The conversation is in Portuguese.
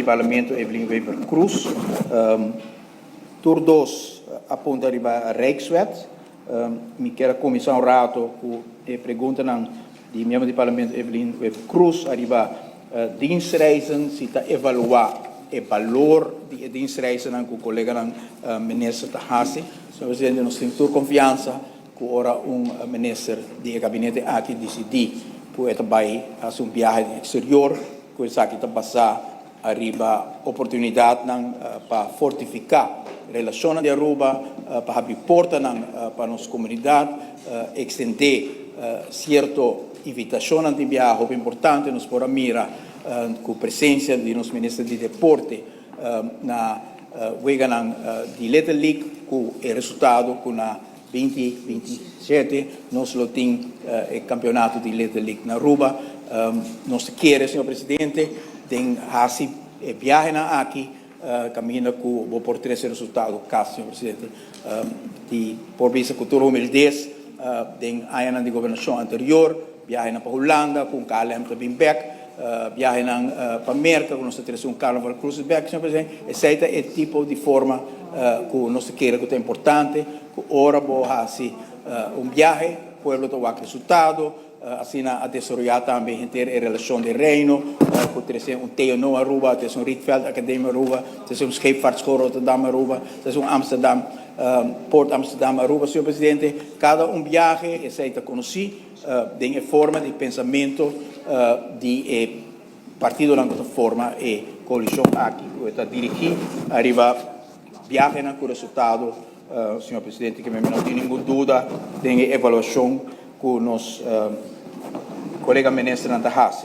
de Parlamento Evelyn Weber Cruz. Tour 2 aponta a Rijkswet. Me quer a comissão rato que pergunta de membro do Parlamento Evelyn Weber Cruz arriba dienstreizen se está evaluar o valor de dienstreizen com o colega ministro Tahasi. Senhor Presidente, nós temos toda confiança que ora ministro do gabinete aqui decidir que vai fazer viagem exterior, que sabe que passar arriba oportunidade para fortificar a relação de Aruba, para abrir porta para nossa comunidade, extender certa invitação de viagem importante, nos por mira com a presença de nosso ministro de deporte na Weganan de Little League, com o resultado com na 2027, nós temos o campeonato de Little League na Aruba. Nós queremos, senhor presidente, tem assim viagem aqui, caminha com o por três resultados, caso, senhor presidente, de por vista cultura humildez, tem a de governação anterior, viagem para Holanda, com KLM também back, viagem para América, com nós temos Carnaval Cruz back, senhor presidente. Esse é o tipo de forma que nós queremos, que é importante, que ora vou fazer viagem, o povo tem resultado, assim a desarrollar também ter a relação de reino, que tem TNO Aruba, tem Rietveld Academia Aruba, tem Scheepvaartschool Rotterdam Aruba, tem Amsterdam, Port Amsterdam Aruba, senhor presidente. Cada viagem é conhecido, tem a forma de pensamento de partido na forma e coalição aqui, que está dirigido, arriba viagem com resultado, senhor presidente, que não tem nenhuma dúvida, tem avaliação com nos colega ministro Tahasi.